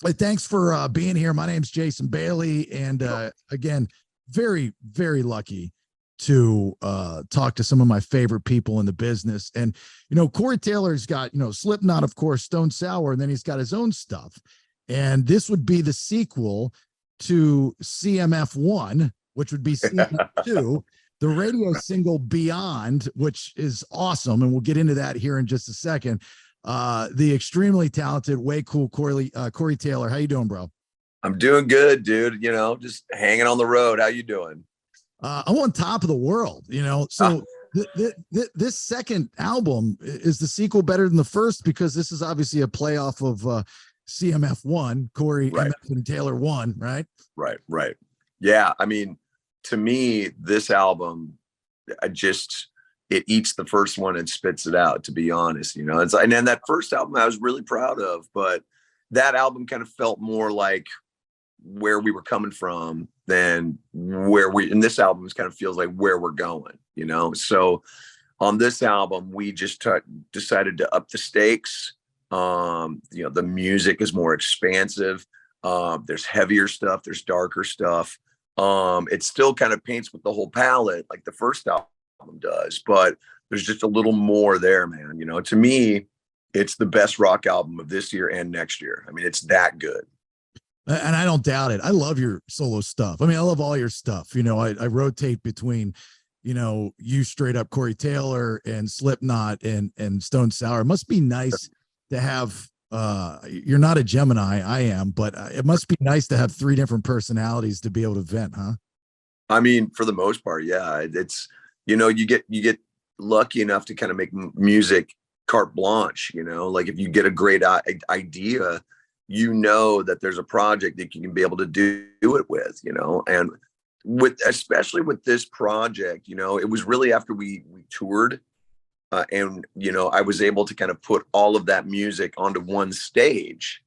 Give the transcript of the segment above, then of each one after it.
Hey, thanks for being here. My name's Jason Bailey, and again, very, very lucky to talk to some of my favorite people in the business. And Corey Taylor's got Slipknot, of course, Stone Sour, and then he's got his own stuff. And this would be the sequel to CMF1, which would be CMF2. The radio single Beyond, which is awesome, and we'll get into that here in just a second. The extremely talented, way cool Corey Taylor. How you doing, bro? I'm doing good, dude. Just hanging on the road. How you doing? I'm on top of the world, so this second album, is the sequel better than the first? Because this is obviously a playoff of CMF1, Corey Right. MF and Taylor 1, right? Right. Yeah. I mean, to me, this album, it eats the first one and spits it out, to be honest. And then that first album I was really proud of, but that album kind of felt more like where we were coming from than and this album kind of feels like where we're going, So on this album, we just decided to up the stakes. The music is more expansive. There's heavier stuff. There's darker stuff. It still kind of paints with the whole palette like the first album does, but there's just a little more there, man. To me, it's the best rock album of this year and next year. I mean, it's that good. And I don't doubt it. I love your solo stuff. I mean, I love all your stuff. I rotate between, you straight up Corey Taylor and Slipknot and Stone Sour. It must be nice to have, you're not a Gemini, I am, but it must be nice to have three different personalities to be able to vent, huh? I mean, for the most part, yeah. It's, you get lucky enough to kind of make music carte blanche, like if you get a great idea, that there's a project that you can be able to do it with, and especially with this project, it was really after we toured, and I was able to kind of put all of that music onto one stage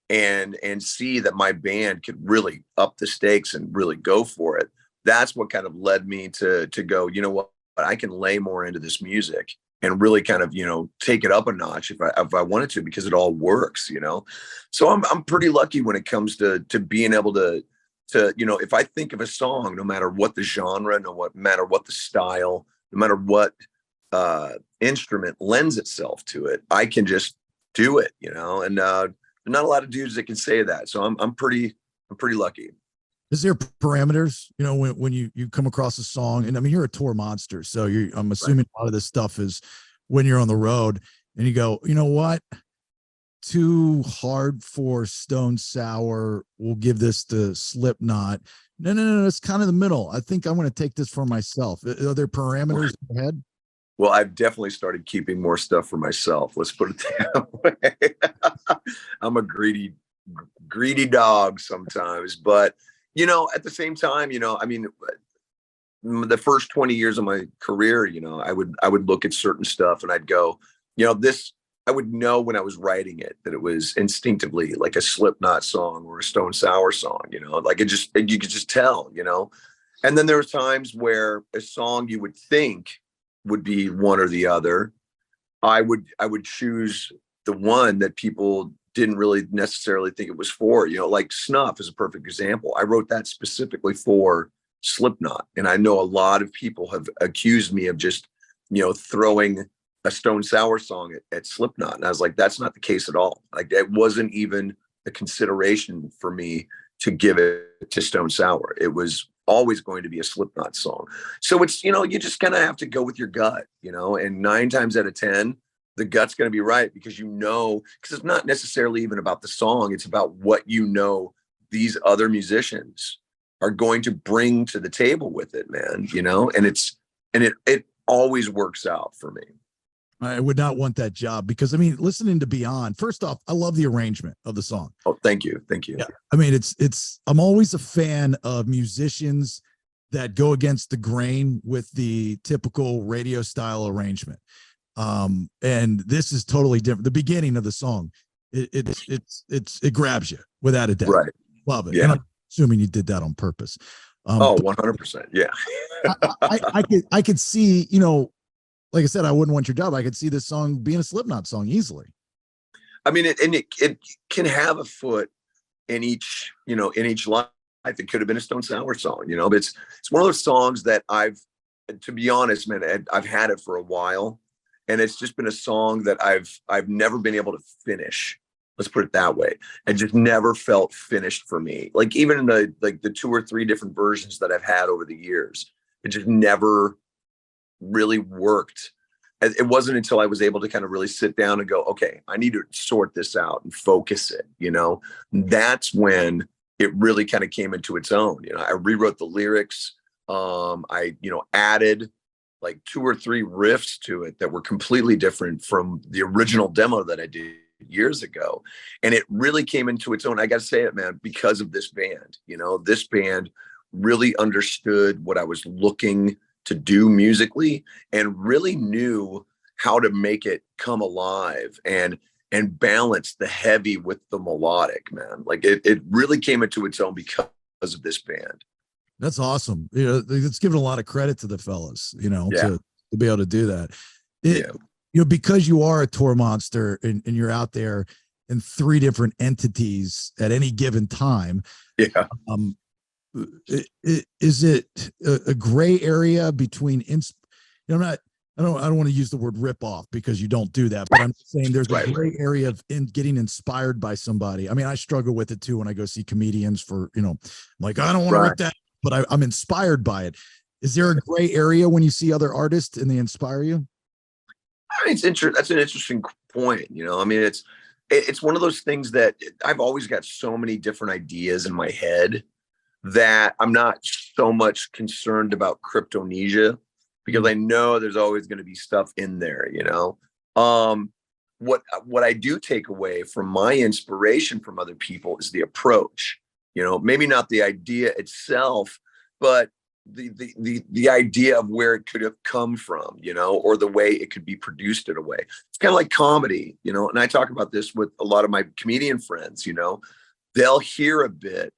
and see that my band could really up the stakes and really go for it. That's what kind of led me to go, what, I can lay more into this music and really kind of, take it up a notch if I wanted to, because it all works, So I'm pretty lucky when it comes to being able to, if I think of a song, no matter what the genre, no matter what the style, no matter what instrument lends itself to it, I can just do it, and there's not a lot of dudes that can say that. So I'm pretty lucky. Is there parameters, when you come across a song, and I mean, you're a tour monster, so I'm assuming a lot of this stuff is when you're on the road and you go, you know what, too hard for Stone Sour, we'll give this to Slipknot. No, it's kind of the middle. I think I'm going to take this for myself. Are there parameters in your head? Well, I've definitely started keeping more stuff for myself. Let's put it that way. I'm a greedy dog sometimes, but at the same time, I mean, the first 20 years of my career, I would look at certain stuff and I'd go, this, I would know when I was writing it that it was instinctively like a Slipknot song or a Stone Sour song, like you could just tell, and then there were times where a song you would think would be one or the other. I would choose the one that people didn't really necessarily think it was for, like Snuff is a perfect example. I wrote that specifically for Slipknot. And I know a lot of people have accused me of just, throwing a Stone Sour song at Slipknot. And I was like, that's not the case at all. Like, it wasn't even a consideration for me to give it to Stone Sour. It was always going to be a Slipknot song. So it's, you just kind of have to go with your gut, and 9 times out of 10, the gut's going to be right, because because it's not necessarily even about the song. It's about what these other musicians are going to bring to the table with it, man, and it always works out for me. I would not want that job, because I mean, listening to Beyond, first off, I love the arrangement of the song. Oh, thank you. Yeah. I mean, I'm always a fan of musicians that go against the grain with the typical radio style arrangement. And this is totally different. The beginning of the song, it grabs you without a doubt. Right. Love it. Yeah. And I'm assuming you did that on purpose. 100%. Yeah. I could see, like I said, I wouldn't want your job. I could see this song being a Slipknot song easily. I mean, it can have a foot in each life. It could have been a Stone Sour song, but it's one of those songs that to be honest, man, I've had it for a while, and it's just been a song that I've never been able to finish. Let's put it that way. It just never felt finished for me. Like even in the 2 or 3 different versions that I've had over the years, it just never really worked. It wasn't until I was able to kind of really sit down and go, okay, I need to sort this out and focus it. That's when it really kind of came into its own. I rewrote the lyrics. I added like 2 or 3 riffs to it that were completely different from the original demo that I did years ago. And it really came into its own. I got to say it, man, because of this band. This band really understood what I was looking to do musically and really knew how to make it come alive and balance the heavy with the melodic, man. Like it really came into its own because of this band. That's awesome. It's giving a lot of credit to the fellas, Yeah. to be able to do that. Because you are a tour monster and you're out there in 3 different entities at any given time. Yeah. Is it a gray area between I don't want to use the word rip off because you don't do that, but I'm saying there's a gray area of getting inspired by somebody. I mean, I struggle with it too when I go see comedians for, I'm like, I don't want to rip that, but I'm inspired by it. Is there a gray area when you see other artists and they inspire you? I mean, that's an interesting point. I mean, it's one of those things that I've always got so many different ideas in my head that I'm not so much concerned about cryptonesia because I know there's always going to be stuff in there, what I do take away from my inspiration from other people is the approach, maybe not the idea itself, but the idea of where it could have come from, or the way it could be produced in a way. It's kind of like comedy, and I talk about this with a lot of my comedian friends, they'll hear a bit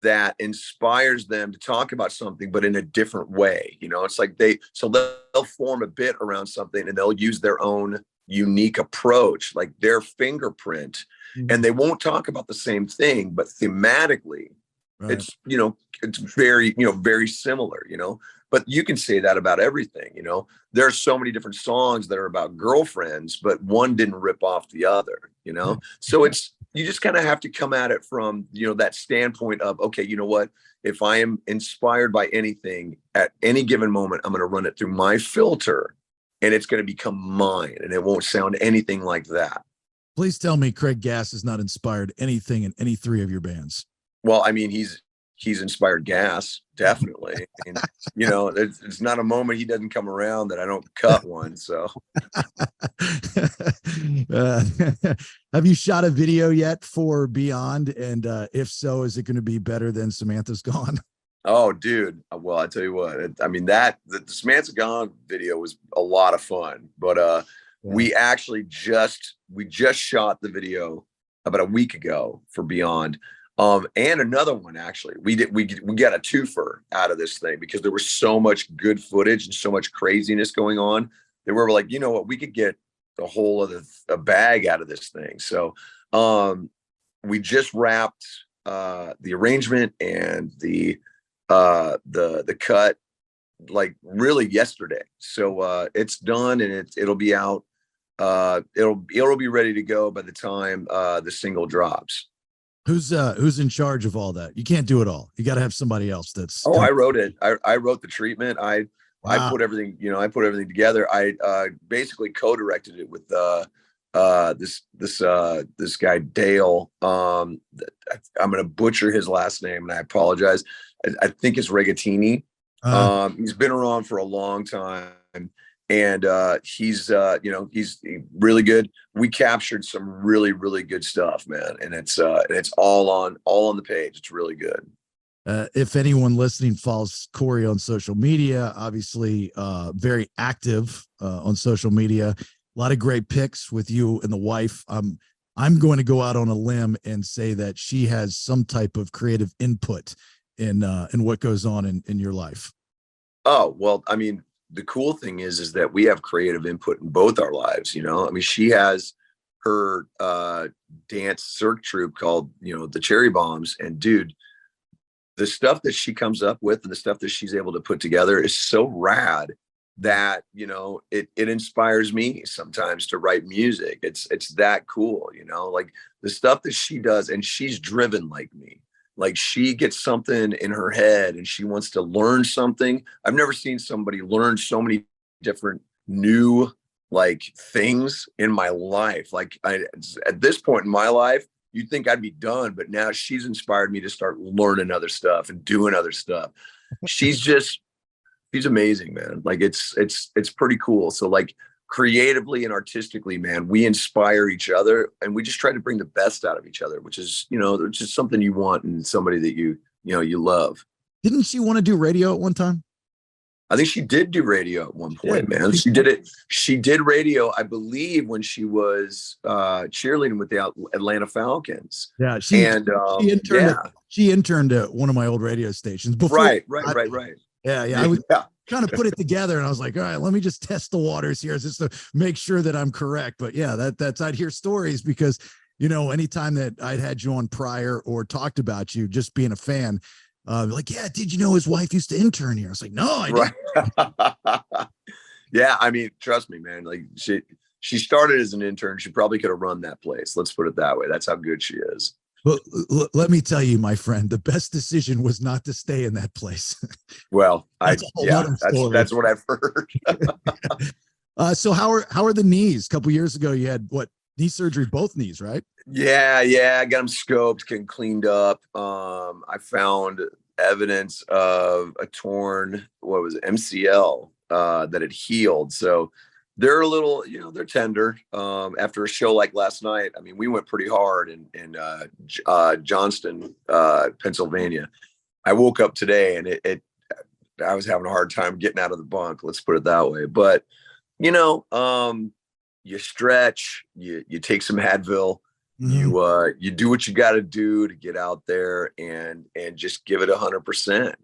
that inspires them to talk about something, but in a different way. It's like they'll form a bit around something and they'll use their own unique approach, like their fingerprint, and they won't talk about the same thing, but thematically, it's very, very similar, but you can say that about everything. There are so many different songs that are about girlfriends, but one didn't rip off the other, so you just kind of have to come at it from, that standpoint of, okay, you know what, if I am inspired by anything at any given moment, I'm going to run it through my filter and it's going to become mine and it won't sound anything like that. Please tell me Craig Gass has not inspired anything in any 3 of your bands. Well, I mean, he's inspired Gas, definitely. I mean, it's not a moment he doesn't come around that I don't cut one. So, have you shot a video yet for Beyond? And if so, is it going to be better than Samantha's Gone? Oh, dude. Well, I tell you what. I mean, the Samantha's Gone video was a lot of fun, but we actually just shot the video about a week ago for Beyond. And another one, actually, we got a twofer out of this thing because there was so much good footage and so much craziness going on that we were like, you know what, we could get a whole other bag out of this thing. So, we just wrapped, the arrangement and the cut like really yesterday. So, it's done and it'll be out. It'll be ready to go by the time, the single drops. Who's in charge of all that? You can't do it all. You got to have somebody else that's. I wrote it. I wrote the treatment. I put everything, I put everything together. I basically co-directed it with this guy Dale. I'm gonna butcher his last name and I apologize. I think it's Regatini. He's been around for a long time. And he's really good. We captured some really, really good stuff, man. And it's all on the page. It's really good. If anyone listening follows Corey on social media, obviously very active on social media, a lot of great pics with you and the wife. I'm going to go out on a limb and say that she has some type of creative input in what goes on in your life. Oh, well, I mean, the cool thing is that we have creative input in both our lives. I mean, she has her dance cirque troupe called, the Cherry Bombs. And dude, the stuff that she comes up with and the stuff that she's able to put together is so rad that, it inspires me sometimes to write music. It's that cool, like the stuff that she does. And she's driven like me. Like she gets something in her head and she wants to learn something. I've never seen somebody learn so many different new like things in my life. Like at this point in my life, you'd think I'd be done, but now she's inspired me to start learning other stuff and doing other stuff. She's amazing, man. Like it's pretty cool. So like creatively and artistically, man, we inspire each other and we just try to bring the best out of each other, which is something you want in somebody that you love. Didn't she want to do radio at one time? I think she did do radio at one point, man. She did it. She did radio, I believe, when she was cheerleading with the Atlanta Falcons. Yeah, she interned. Yeah. She interned at one of my old radio stations before. Right. Yeah. I was trying to put it together, and I was like, all right, let me just test the waters here just to make sure that I'm correct. But yeah, that's I'd hear stories because anytime that I'd had you on prior or talked about you, just being a fan. Like, yeah, did you know his wife used to intern here? I was like, no, I didn't. Right. Yeah, I mean, trust me, man. Like she started as an intern. She probably could have run that place. Let's put it that way. That's how good she is. But let me tell you, my friend, the best decision was not to stay in that place. Well, that's what I've heard. So how are the knees? A couple years ago, you had knee surgery, both knees, right? Yeah. I got them scoped, getting cleaned up. I found evidence of a torn, MCL that had healed. So they're a little, they're tender. After a show like last night, I mean, we went pretty hard in Johnston, Pennsylvania. I woke up today and I was having a hard time getting out of the bunk. Let's put it that way. But, you stretch, you take some Advil, you do what you got to do to get out there and just give it 100%.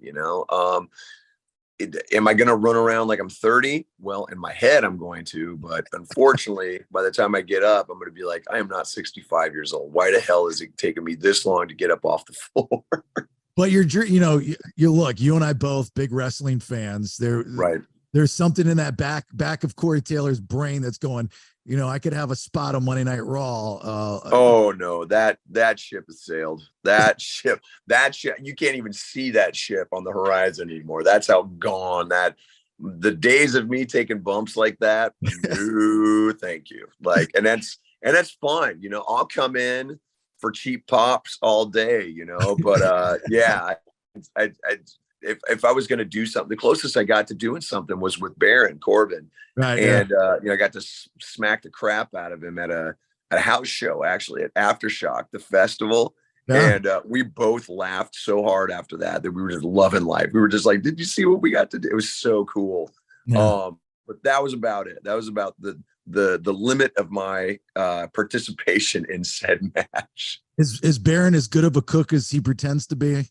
Am I going to run around like I'm 30? Well, in my head, I'm going to, but unfortunately, by the time I get up, I'm going to be like, I am not 65 years old. Why the hell is it taking me this long to get up off the floor? But you look, you and I both big wrestling fans. Right. There's something in that back of Corey Taylor's brain that's going, I could have a spot on Monday Night Raw. Oh no, that ship has sailed. That ship, you can't even see that ship on the horizon anymore. That's how gone the days of me taking bumps like that. No, thank you. Like, and that's fine. I'll come in for cheap pops all day, but yeah, if I was going to do something, the closest I got to doing something was with Baron Corbin. Right. And, I got to smack the crap out of him at a house show, actually at Aftershock, the festival. Yeah. And we both laughed so hard after that we were just loving life. We were just like, did you see what we got to do? It was so cool. Yeah. But that was about it. That was about the limit of my participation in said match. Is Baron as good of a cook as he pretends to be?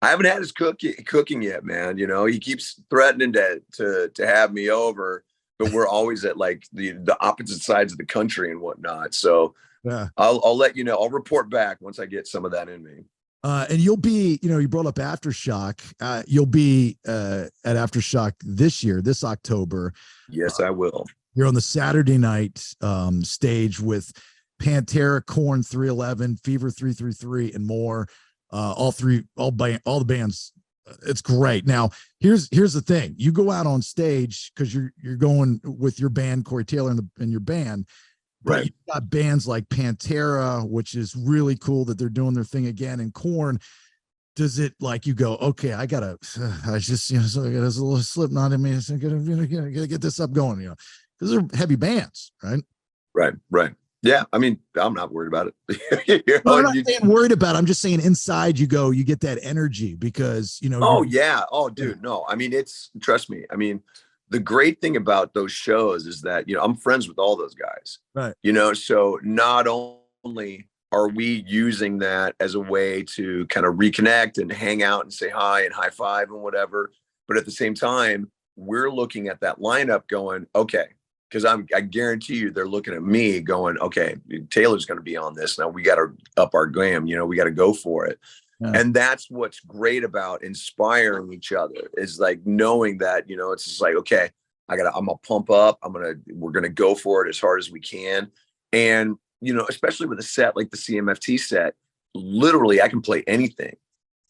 I haven't had his cooking yet, man. He keeps threatening to have me over, but we're always at like the opposite sides of the country and whatnot. So yeah, I'll let you know. I'll report back once I get some of that in me. And you'll be, you brought up Aftershock. You'll be at Aftershock this October. Yes, I will. You're on the Saturday night stage with Pantera, Korn 311, Fever 333, and more. All the bands. It's great. Now, here's the thing. You go out on stage because you're going with your band, Corey Taylor and your band, but right. You've got bands like Pantera, which is really cool that they're doing their thing again, and Korn. Does it like you go, okay, I got a little Slipknot in me. So I gotta get this up going, because they're heavy bands, right? Right. Yeah, I mean, I'm not worried about it. I'm not saying worried about it. I'm just saying inside you get that energy because, Oh, yeah. Oh, dude, no. I mean, trust me. I mean, the great thing about those shows is that, I'm friends with all those guys. Right. So not only are we using that as a way to kind of reconnect and hang out and say hi and high five and whatever, but at the same time, we're looking at that lineup going, okay, because I guarantee you they're looking at me going, okay, Taylor's going to be on this now. We got to up our game. We got to go for it. Yeah. And that's what's great about inspiring each other, is like knowing that, it's just like, okay, I'm gonna pump up. We're gonna go for it as hard as we can. And, especially with a set like the CMFT set, literally I can play anything,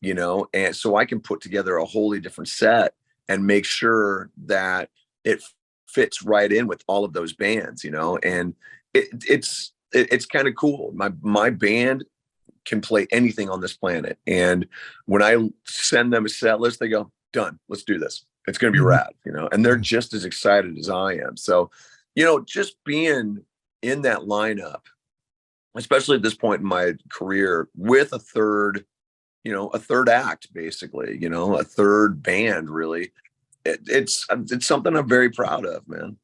and so I can put together a wholly different set and make sure that it fits right in with all of those bands, and it's kind of cool. My band can play anything on this planet. And when I send them a set list, they go, done, let's do this. It's going to be rad, and they're just as excited as I am. So, just being in that lineup, especially at this point in my career, with a third act, basically, a third band, really, it's something I'm very proud of, man.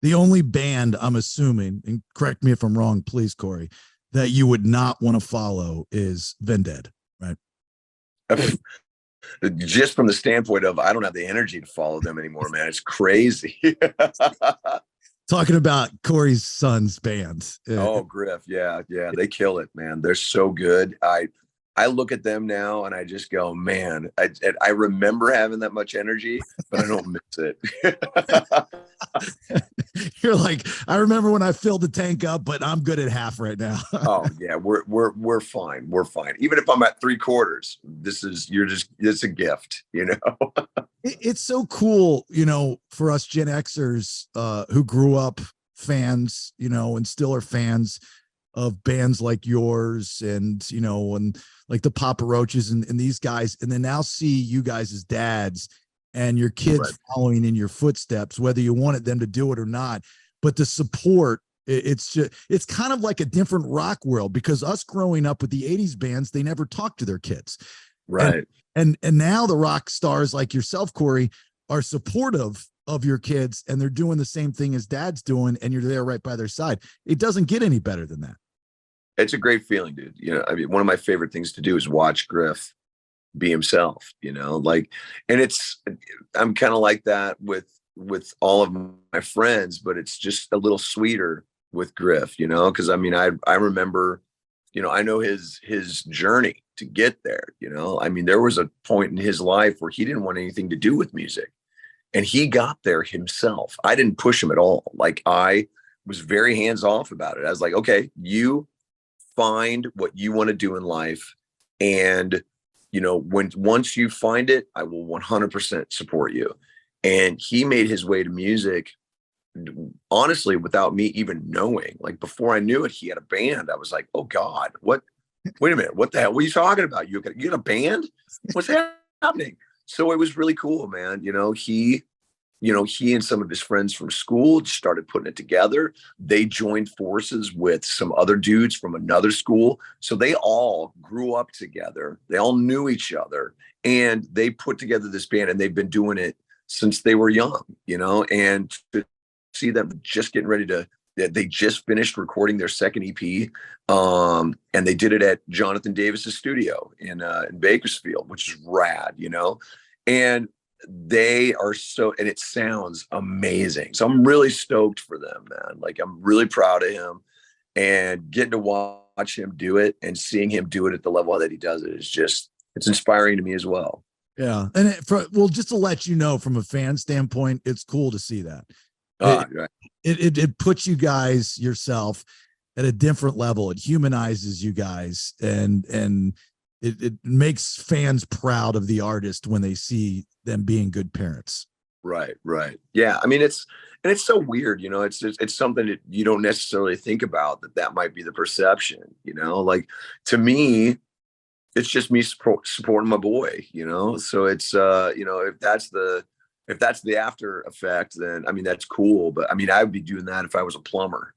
The only band, I'm assuming, and correct me if I'm wrong, please, Corey, that you would not want to follow is Vended, right? Just from the standpoint of, I don't have the energy to follow them anymore, man. It's crazy. Talking about Corey's son's band. Oh, Griff. Yeah. They kill it, man. They're so good. I look at them now and I just go, man, I remember having that much energy, but I don't miss it. You're like, I remember when I filled the tank up, but I'm good at half right now. Oh yeah, we're fine. We're fine. Even if I'm at 3/4, it's a gift, It's so cool, for us Gen Xers who grew up fans, and still are fans of bands like yours and like the Papa Roaches and these guys, and then now see you guys as dads and your kids right. following in your footsteps, whether you wanted them to do it or not. But the support, it's kind of like a different rock world, because us growing up with the 80s bands, they never talked to their kids. Right. And now the rock stars like yourself, Corey, are supportive of your kids, and they're doing the same thing as dad's doing, and you're there right by their side. It doesn't get any better than that. It's a great feeling, dude. One of my favorite things to do is watch Griff be himself, and I'm kind of like that with all of my friends, but it's just a little sweeter with Griff, because I remember, I know his journey to get there, there was a point in his life where he didn't want anything to do with music, and he got there himself. I didn't push him at all. Like, I was very hands off about it. I was like, okay, you find what you want to do in life, and once you find it, I will 100% support you. And he made his way to music, honestly, without me even knowing. Like, before I knew it, he had a band. I was like, oh God, what? Wait a minute, what the hell? What are you talking about? You got a band? What's happening? So it was really cool, man. He and some of his friends from school started putting it together. They joined forces with some other dudes from another school. So they all grew up together. They all knew each other, and they put together this band, and they've been doing it since they were young, and to see them just getting ready they just finished recording their second EP. And they did it at Jonathan Davis's studio in Bakersfield, which is rad, and they are and it sounds amazing. So I'm really stoked for them, man. Like, I'm really proud of him, and getting to watch him do it and seeing him do it at the level that he does it is it's inspiring to me as well. Yeah. And just to let you know, from a fan standpoint, it's cool to see that. Right. It puts you guys, yourself, at a different level. It humanizes you guys, and it makes fans proud of the artist when they see them being good parents. Right. Yeah. It's so weird, it's something that you don't necessarily think about, that might be the perception, like, to me, it's just me supporting my boy, so it's, if that's the after effect, then, that's cool. But I would be doing that if I was a plumber,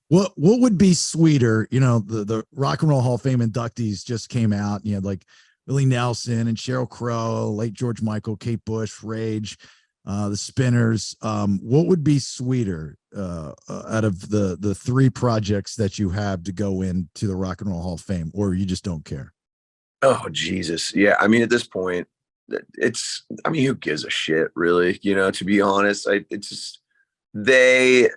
What would be sweeter? The Rock and Roll Hall of Fame inductees just came out. You had like Willie Nelson and Sheryl Crow, late George Michael, Kate Bush, Rage, the Spinners. What would be sweeter out of the three projects that you have to go into the Rock and Roll Hall of Fame, or you just don't care? Oh, Jesus. Yeah. At this point, who gives a shit, really? To be honest, they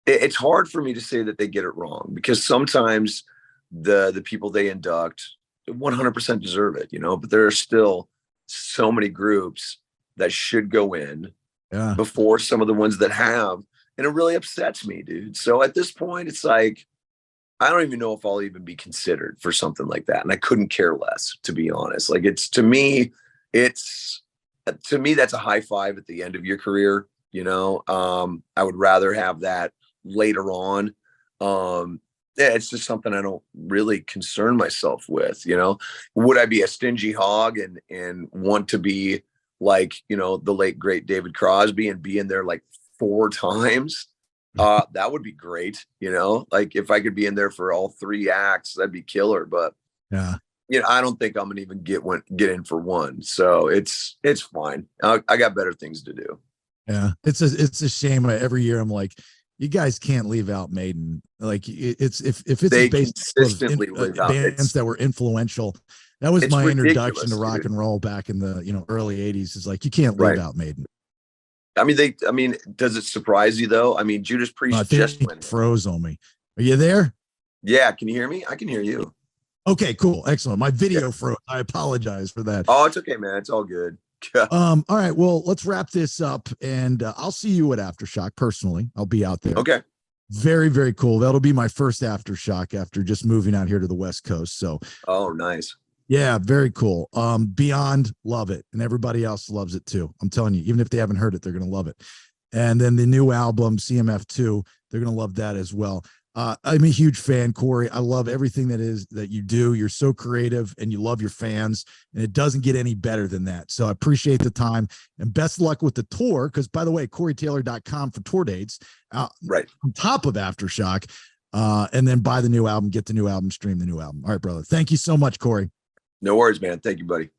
it's hard for me to say that they get it wrong, because sometimes the people they induct 100% deserve it, but there are still so many groups that should go in before some of the ones that have, and it really upsets me, dude. So at this point, it's like, I don't even know if I'll even be considered for something like that. And I couldn't care less, to be honest. Like, to me, that's a high five at the end of your career. I would rather have that later on. Yeah, it's just something I don't really concern myself with. Would I be a stingy hog and want to be like, the late great David Crosby and be in there like 4 times? That would be great. Like, if I could be in there for all 3 acts, that'd be killer. But yeah, I don't think I'm gonna even get in for one. So it's fine. I got better things to do. Yeah, it's a shame. Every year I'm like, you guys can't leave out Maiden. Like, it's if it's They based consistently leave out bands that were influential. That was my introduction to rock dude. and roll back in the early 80s. Is like, you can't leave out Maiden. I mean, does it surprise you though? I mean, Judas Priest just went. Froze on me. Are you there? Yeah, can you hear me? I can hear you. Okay, cool, excellent. My video froze. I apologize for that. Oh, it's okay, man. It's all good. All right, well, let's wrap this up, and I'll see you at Aftershock personally. I'll be out there. Okay. Very, very cool. That'll be my first Aftershock after just moving out here to the West Coast. So, oh, nice. Yeah, very cool. Beyond love it, and everybody else loves it too. I'm telling you, even if they haven't heard it, they're gonna love it. And then the new album CMF2, they're gonna love that as well. I'm a huge fan, Corey. I love everything that you do. You're so creative and you love your fans, and it doesn't get any better than that. So I appreciate the time, and best of luck with the tour. Because, by the way, CoreyTaylor.com for tour dates, right on top of Aftershock. And then buy the new album, get the new album, stream the new album. All right, brother. Thank you so much, Corey. No worries, man. Thank you, buddy.